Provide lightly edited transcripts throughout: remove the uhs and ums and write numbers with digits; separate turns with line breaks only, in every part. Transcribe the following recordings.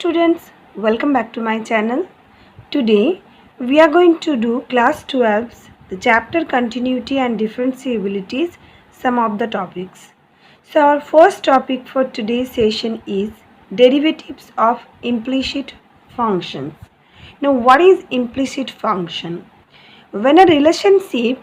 students, welcome back to my channel. Today we are going to do class 12's the chapter continuity and differentiabilities, some of the topics. So our first topic for today's session is derivatives of implicit functions. Now what is implicit function? When a relationship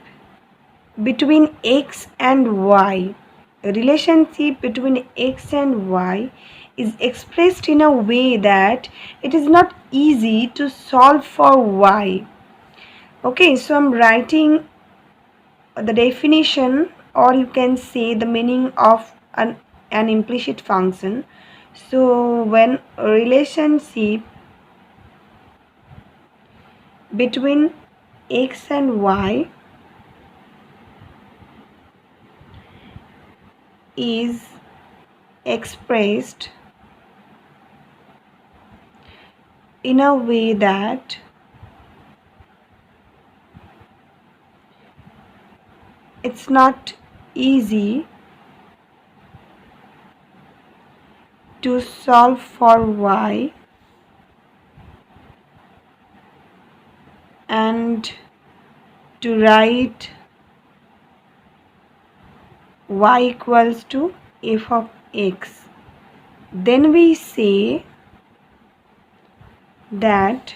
between x and y, a relationship between x and y is expressed in a way that it is not easy to solve for y. Okay, so I'm writing the definition, or you can say the meaning of an implicit function. So when a relationship between x and y is expressed in a way that it's not easy to solve for y and to write y equals to f of x, then we say that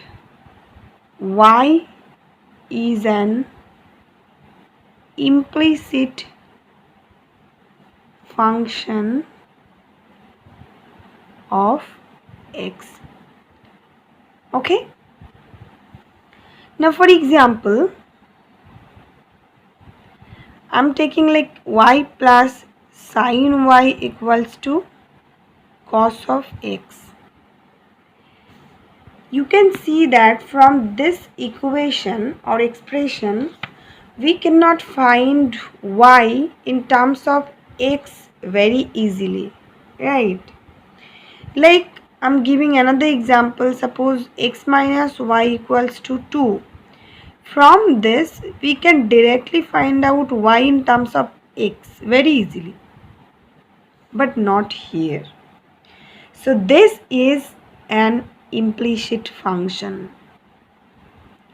y is an implicit function of x. Okay, now for example, I'm taking like y plus sin y equals to cos of x. You can see that from this equation or expression we cannot find y in terms of x very easily, right? Like I'm giving another example. Suppose x minus y equals to 2. From this we can directly find out y in terms of x very easily, but not here. So this is an implicit function.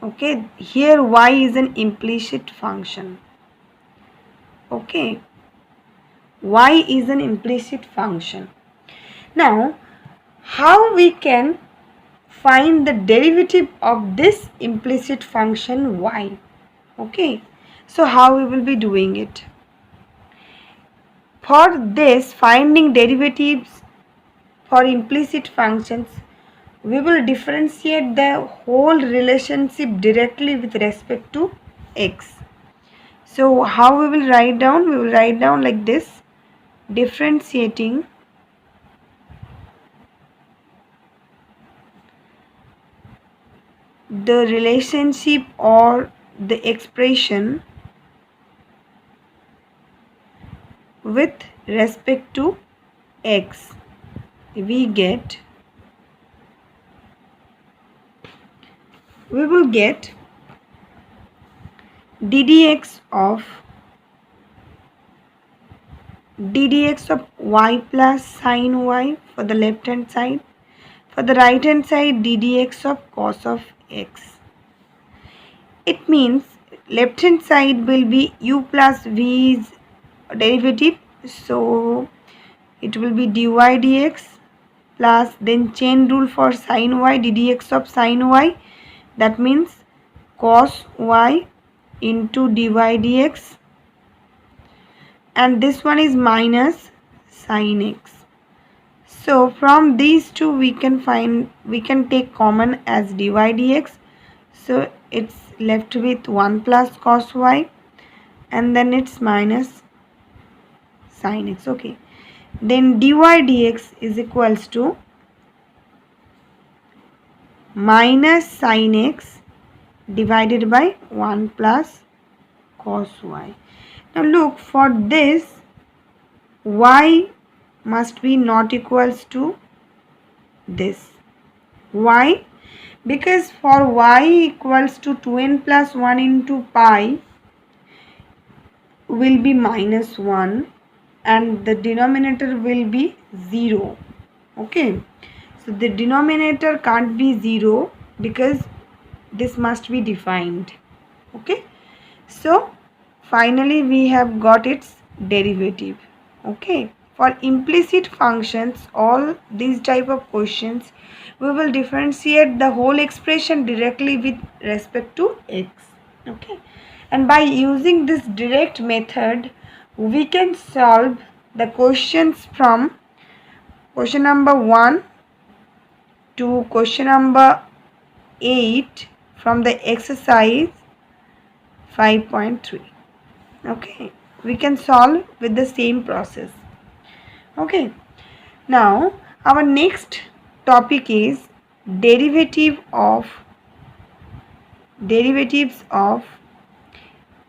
Okay, here y is an implicit function. Okay, y is an implicit function. Now how we can find the derivative of this implicit function y? Okay, so how we will be doing it? For this, finding derivatives for implicit functions, we will differentiate the whole relationship directly with respect to x. So how we will write down? We will write down like this: differentiating the relationship or the expression with respect to x, we will get ddx of y plus sin y for the left hand side. For the right hand side, ddx of cos of x. It means left hand side will be u plus v's derivative, so it will be dy dx plus then chain rule for sin y, ddx of sin y, that means cos y into dy dx, and this one is minus sin x. So from these two we can take common as dy dx, so it's left with 1 plus cos y and then it's minus sin x. Okay, then dy dx is equals to minus sin x divided by 1 plus cos y. Now look, for this y must be not equals to this. Why? Because for y equals to 2n plus 1 into pi will be minus 1 and the denominator will be 0. Okay, So the denominator can't be 0 because this must be defined. Okay. So finally we have got its derivative. Okay. For implicit functions, all these type of questions, we will differentiate the whole expression directly with respect to x. Okay. And by using this direct method, we can solve the questions from question number 1 to question number 8 from the exercise 5.3. Okay, we can solve with the same process. Okay, now our next topic is derivatives of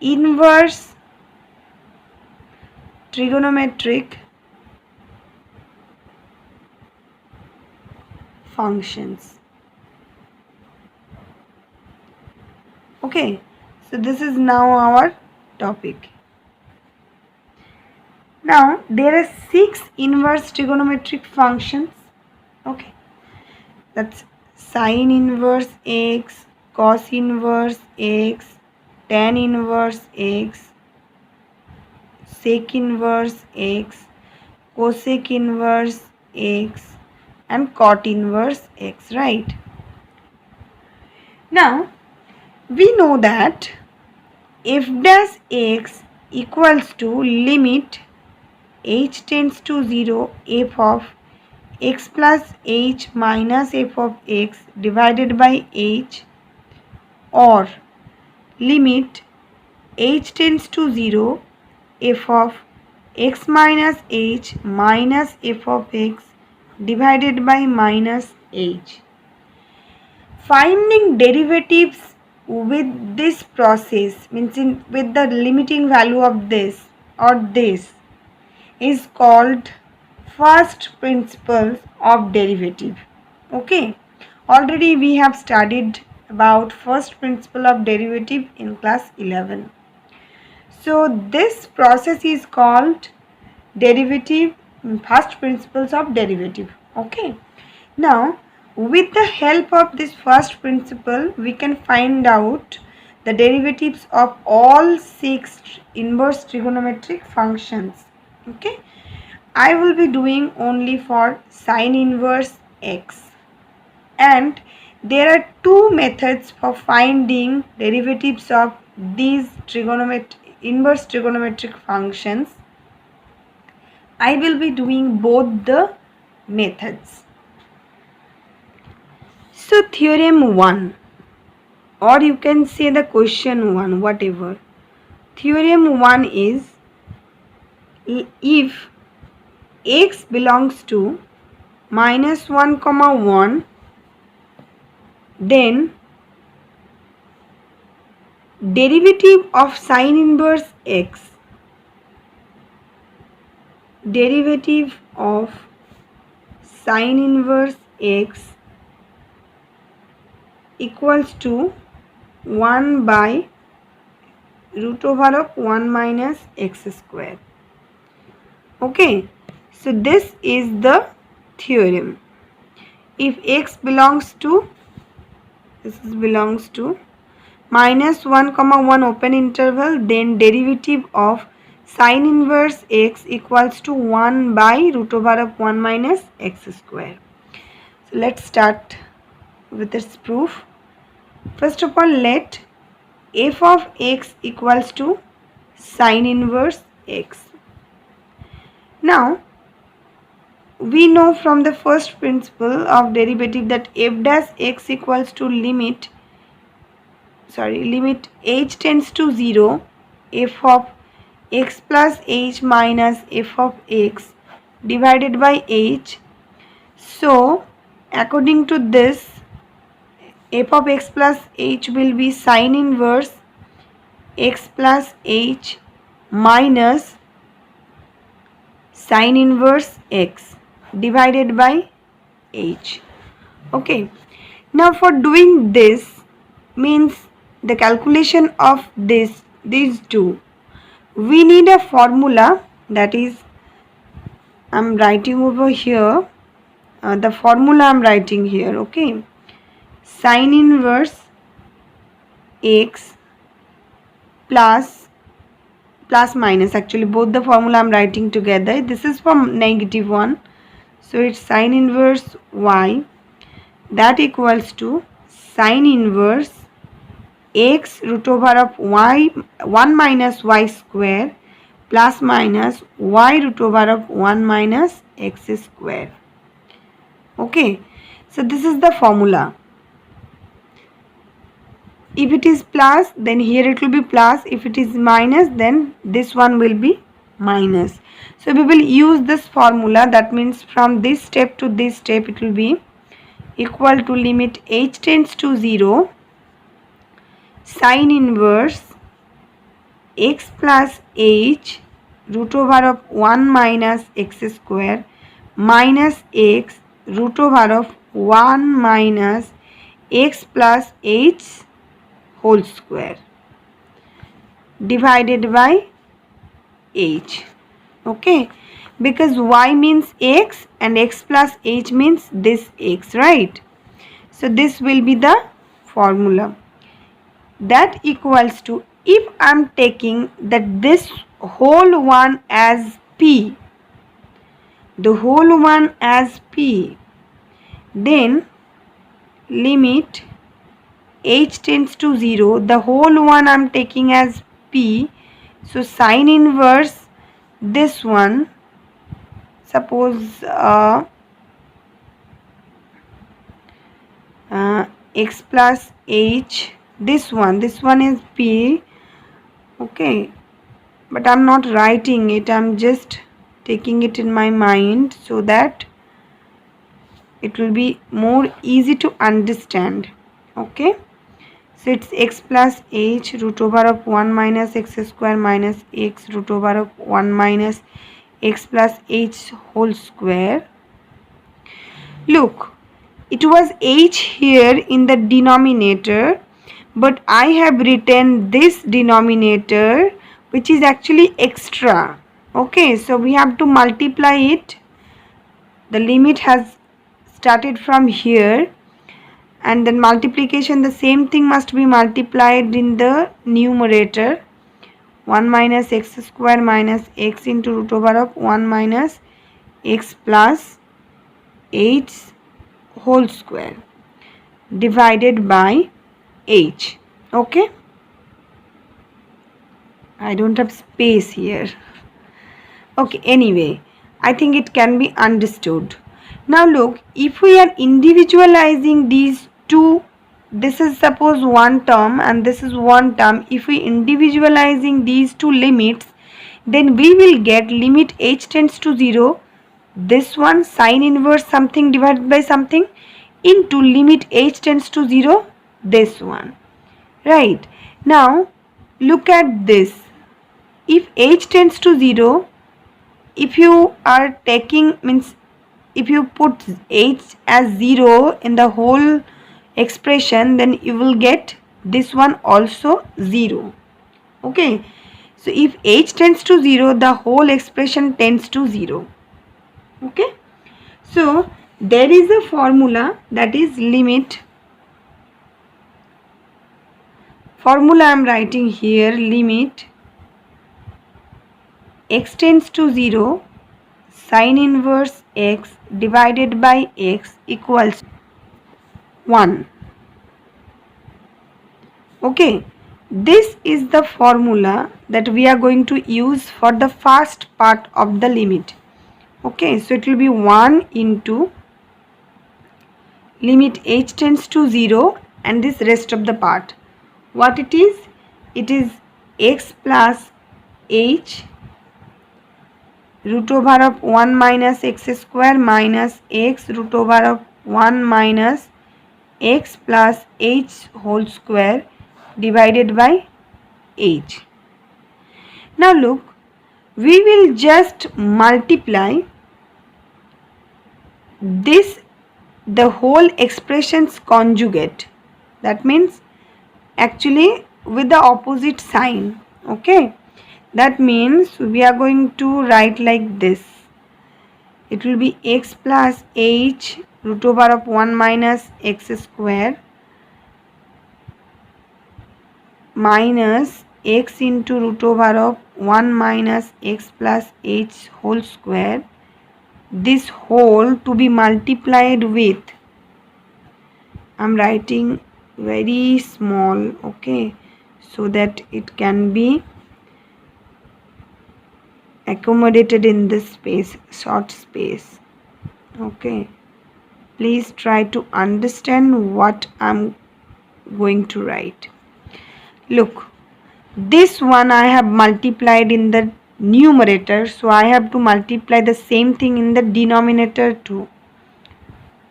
inverse trigonometric functions. Okay, so this is now our topic. Now there are 6 inverse trigonometric functions. Okay, that's sine inverse x, cos inverse x, tan inverse x, sec inverse x, cosec inverse x, and cot inverse x, right? Now we know that f dash x equals to limit h tends to 0 f of x plus h minus f of x divided by h, or limit h tends to 0 f of x minus h minus f of x divided by minus h. Finding derivatives with this process, means with the limiting value of this or this, is called first principles of derivative. Okay, already we have studied about first principle of derivative in class 11. So this process is called derivative, first principles of derivative. Okay, now with the help of this first principle, we can find out the derivatives of all 6 inverse trigonometric functions. Okay, I will be doing only for sine inverse x, and there are 2 methods for finding derivatives of these inverse trigonometric functions. I will be doing both the methods. So theorem 1, or you can say the question 1, whatever. Theorem 1 is, if x belongs to minus 1 comma 1, then derivative of sine inverse x, derivative of sine inverse x equals to 1 by root over of 1 minus x square. Okay, so this is the theorem. If x belongs to, belongs to minus 1 comma 1 open interval, then derivative of sine inverse x equals to 1 by root over of 1 minus x square. So let's start with this proof. First of all, let f of x equals to sine inverse x. Now we know from the first principle of derivative that f dash x equals to limit h tends to 0 f of x plus h minus f of x divided by h. So according to this, f of x plus h will be sine inverse x plus h minus sine inverse x divided by h. Okay, now for doing this, means the calculation of these two, we need a formula, that is, I am writing over here, the formula I'm writing here. Okay, sine inverse x plus minus, actually both the formula I'm writing together. This is from -1, so it's sine inverse y, that equals to sine inverse x root over of y 1 minus y square plus minus y root over of 1 minus x square. Okay, so this is the formula. If it is plus, then here it will be plus. If it is minus, then this one will be minus. So we will use this formula. That means from this step to this step, it will be equal to limit h tends to 0 sine inverse x plus h root over of 1 minus x square minus x root over of 1 minus x plus h whole square divided by h. Okay, because y means x and x plus h means this x, right? So this will be the formula. That equals to, if I am taking that this whole one as p, the whole one as p, then limit h tends to 0, the whole one I am taking as p. So sine inverse this one, suppose x plus h, this one is p. Okay, but I'm not writing it, I'm just taking it in my mind so that it will be more easy to understand. Okay, so it's x plus h root over of 1 minus x square minus x root over of 1 minus x plus h whole square. Look, it was h here in the denominator, but I have written this denominator which is actually extra. Okay, so we have to multiply it. The limit has started from here, and then multiplication, the same thing must be multiplied in the numerator. 1 minus x square minus x into root over of 1 minus x plus h whole square divided by h. Okay, I don't have space here. Okay, anyway, I think it can be understood. Now look, if we are individualizing these two, this is suppose one term and this is one term. If we individualizing these two limits, then we will get limit h tends to 0, this one sine inverse something divided by something, into limit h tends to 0, this one, right? Now look at this. If h tends to 0, if you are taking, means if you put h as 0 in the whole expression, then you will get this one also 0. Okay, so if h tends to 0, the whole expression tends to 0. Okay, so there is a formula, that is limit, formula I am writing here, limit x tends to 0 sine inverse x divided by x equals 1. Okay, this is the formula that we are going to use for the first part of the limit. Okay, so it will be 1 into limit h tends to 0 and this rest of the part. What it is? It is x plus h root over of 1 minus x square minus x root over of 1 minus x plus h whole square divided by h. Now look, we will just multiply this, the whole expression's conjugate, that means actually with the opposite sign. Okay, that means we are going to write like this, it will be x plus h root over of 1 minus x square minus x into root over of 1 minus x plus h whole square, this whole to be multiplied with, I'm writing very small, okay, so that it can be accommodated in this space, short space. Okay, please try to understand what I'm going to write. Look, this one I have multiplied in the numerator, so I have to multiply the same thing in the denominator too.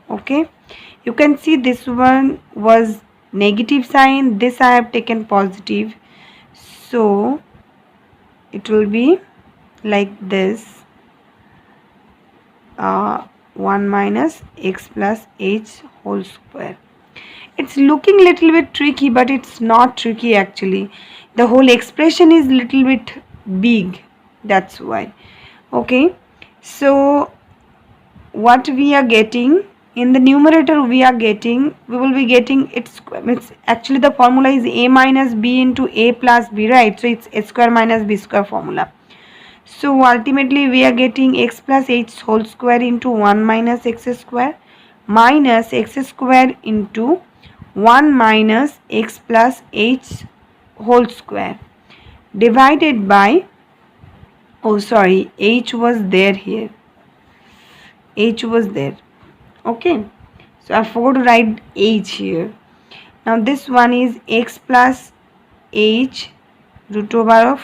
Okay, you can see this one was negative sign, this I have taken positive, so it will be like this, 1 minus x plus h whole square. It's looking little bit tricky, but it's not tricky actually. The whole expression is little bit big, that's why. Okay, so what we are getting in the numerator, we will be getting it's actually the formula is a minus b into a plus b, right? So it's a square minus b square formula. So ultimately we are getting x plus h whole square into 1 minus x square minus x square into 1 minus x plus h whole square divided by, oh sorry, h was there here, h was there. Okay, so I forgot to write h here. Now this one is x plus h root over of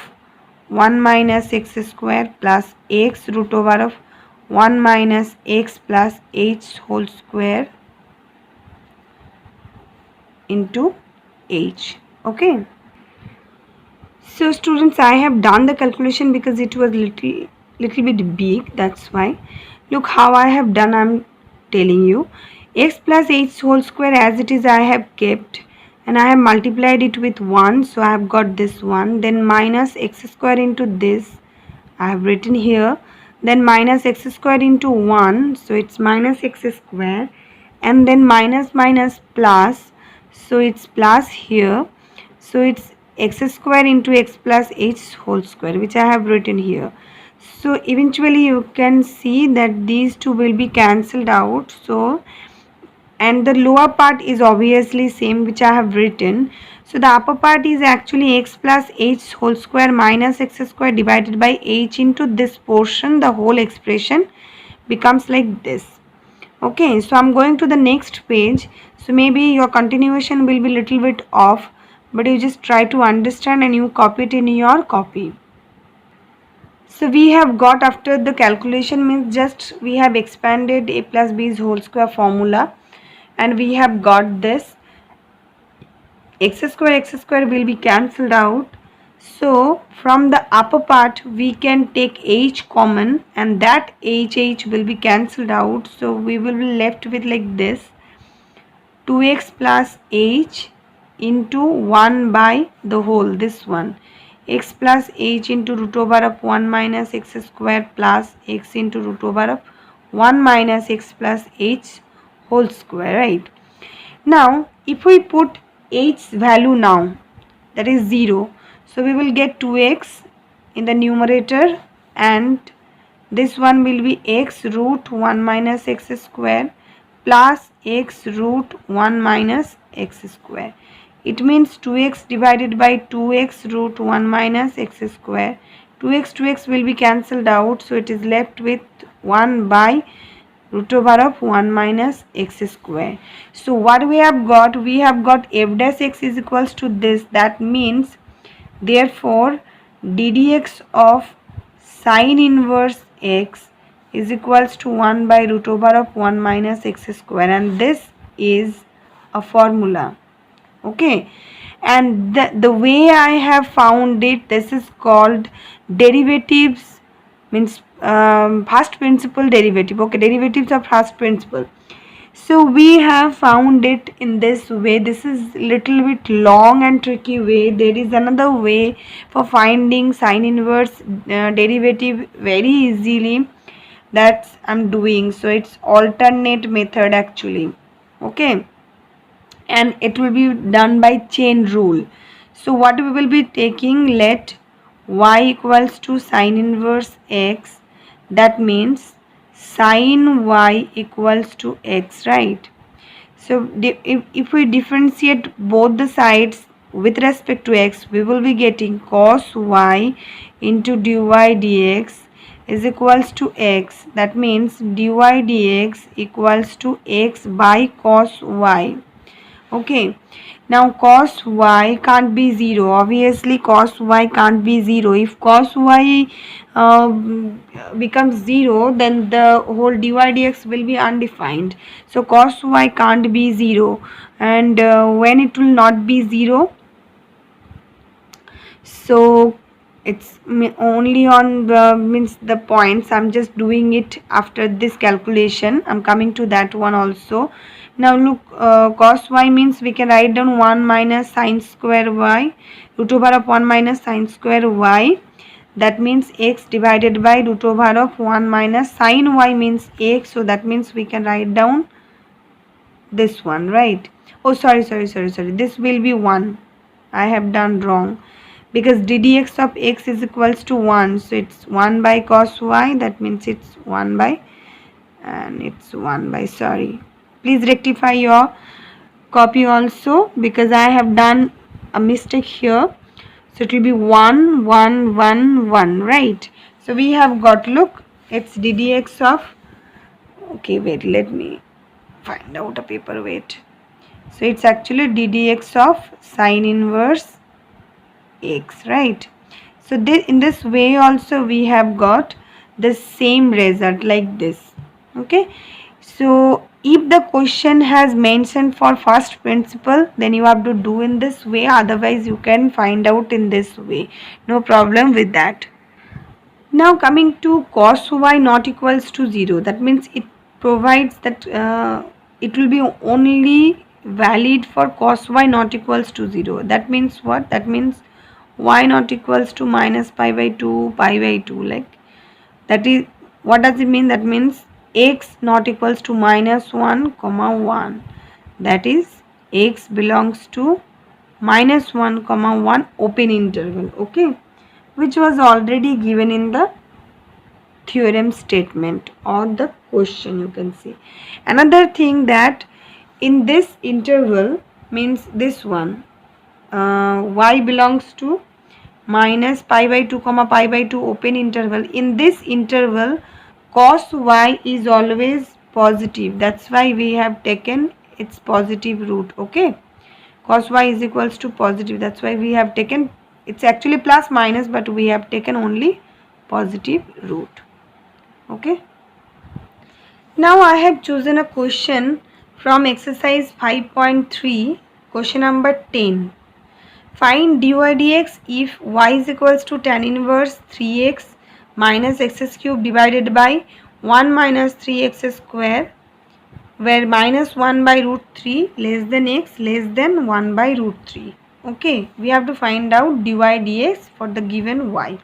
1 minus x square plus x root over of 1 minus x plus h whole square into h. Okay, so students, I have done the calculation because it was little bit big, that's why. Look how I have done, I'm telling you. X plus h whole square as it is I have kept, and I have multiplied it with 1, so I have got this one. Then minus x square into this I have written here, then minus x square into 1, so it's minus x square, and then minus minus plus, so it's plus here, so it's x square into x plus h whole square, which I have written here. So eventually you can see that these two will be cancelled out, so, and the lower part is obviously same, which I have written. So the upper part is actually x plus h whole square minus x square divided by h into this portion. The whole expression becomes like this. Okay, so I'm going to the next page. So maybe your continuation will be little bit off, but you just try to understand and you copy it in your copy. So we have got, after the calculation means just we have expanded a plus b's whole square formula, and we have got this x square will be cancelled out. So from the upper part we can take h common, and that h will be cancelled out. So we will be left with like this, 2x plus h into 1 by the whole, this one, x plus h into root over of 1 minus x square plus x into root over of 1 minus x plus h whole square, right? Now if we put h's value now, that is 0, so we will get 2x in the numerator, and this one will be x root 1 minus x square plus x root 1 minus x square. It means 2x divided by 2x root 1 minus x square. 2x will be cancelled out, so it is left with 1 by root over of 1 minus x square. So what we have got? We have got f dash x is equals to this. That means therefore ddx of sine inverse x is equals to 1 by root over of 1 minus x square, and this is a formula. Okay, and the way I have found it, this is called derivatives, means first principle derivative. Okay, derivatives of first principle. So we have found it in this way. This is little bit long and tricky way. There is another way for finding sine inverse derivative very easily. that's I'm doing. So it's alternate method actually. Okay, and it will be done by chain rule. So what we will be taking, let y equals to sine inverse x, that means sine y equals to x, right? So if we differentiate both the sides with respect to x, we will be getting cos y into dy dx is equals to x. That means dy dx equals to x by cos y. Okay, now cos y can't be 0. Obviously cos y can't be 0. If cos y becomes 0, then the whole dy dx will be undefined. So cos y can't be 0, and when it will not be 0, so it's only on the means the points. I'm just doing it after this calculation. I'm coming to that one also. Now look, cos y means we can write down 1 minus sine square y, root over of 1 minus sine square y. That means x divided by root over of 1 minus sine y means x. So that means we can write down this one, right? Oh, sorry. This will be 1. I have done wrong, because ddx of x is equals to 1. So it's 1 by cos y. That means it's 1 by, and it's 1 by, sorry. Please rectify your copy also, because I have done a mistake here. So it will be 1 1 1 1, right? So we have got, look, it's ddx of, okay, wait, let me find out a paper, wait. So it's actually ddx of sine inverse x, right? So in this way also we have got the same result like this. Okay, so if the question has mentioned for first principle, then you have to do in this way, otherwise you can find out in this way, no problem with that. Now coming to cos y not equals to 0, that means it provides that it will be only valid for cos y not equals to 0. That means what? That means y not equals to minus pi by 2, pi by 2, like that is, what does it mean? That means x not equals to minus 1 comma 1, that is x belongs to minus 1 comma 1 open interval. Okay, which was already given in the theorem statement or the question, you can see. Another thing, that in this interval means this one, y belongs to minus pi by 2 comma pi by 2 open interval. In this interval cos y is always positive, that's why we have taken its positive root. Okay, cos y is equals to positive, that's why we have taken, it's actually plus minus, but we have taken only positive root. Okay, now I have chosen a question from exercise 5.3, question number 10. Find dy dx if y is equals to tan inverse 3x minus x cube divided by 1 minus 3x square, where minus 1 by root 3 less than x less than 1 by root 3. Okay, we have to find out dy dx for the given y.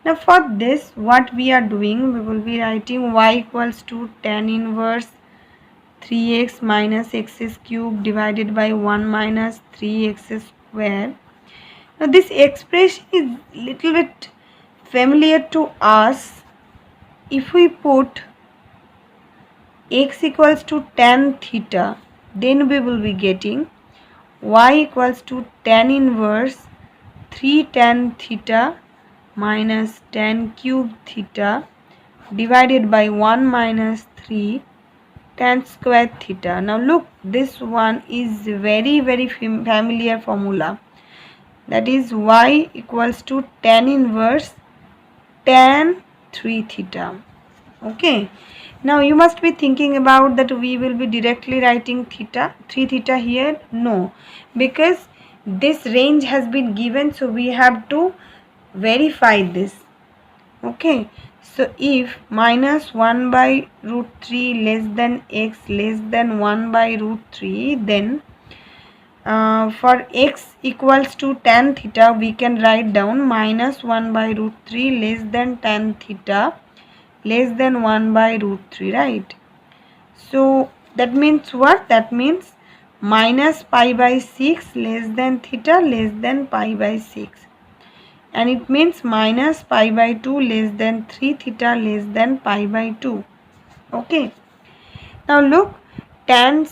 Now for this, what we are doing, we will be writing y equals to tan inverse 3x minus x cube divided by 1 minus 3x square. Now this expression is little bit familiar to us. If we put x equals to tan theta, then we will be getting y equals to tan inverse 3 tan theta minus tan cube theta divided by 1 minus 3 tan square theta. Now look, this one is very familiar formula, that is y equals to tan inverse tan 3 theta. Okay, now you must be thinking about that we will be directly writing theta 3 theta here. No, because this range has been given, so we have to verify this. Okay, so if minus 1 by root 3 less than x less than 1 by root 3, then for x equals to tan theta, we can write down minus 1 by root 3 less than tan theta less than 1 by root 3, right? So that means what? That means minus pi by 6 less than theta less than pi by 6. And it means minus pi by 2 less than 3 theta less than pi by 2. Okay. Now look, tan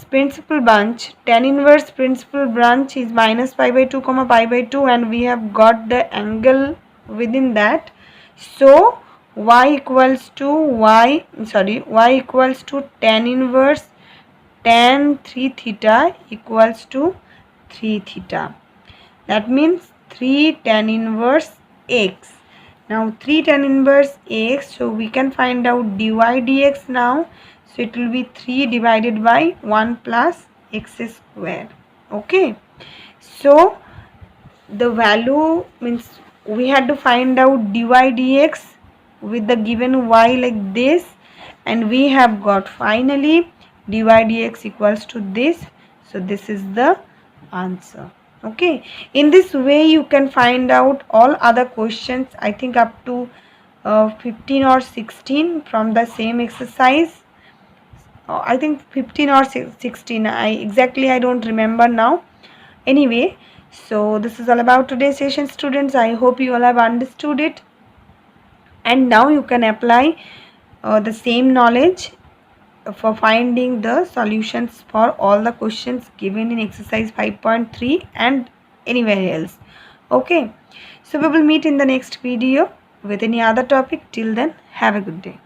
inverse principal branch is minus pi by 2 comma pi by 2, and we have got the angle within that. So y equals to tan inverse tan 3 theta equals to 3 theta. That means 3 tan inverse x. Now 3 tan inverse x, so we can find out dy dx now. So it will be 3 divided by 1 plus x square. Okay. So the value means we had to find out dy dx with the given y like this, and we have got finally dy dx equals to this. So this is the answer. Okay, in this way you can find out all other questions, I think up to 15 or 16 from the same exercise. I think 15 or 16, I don't remember now. Anyway, so this is all about today's session, students. I hope you all have understood it, and now you can apply the same knowledge for finding the solutions for all the questions given in exercise 5.3 and anywhere else. Okay, so we will meet in the next video with any other topic. Till then, have a good day.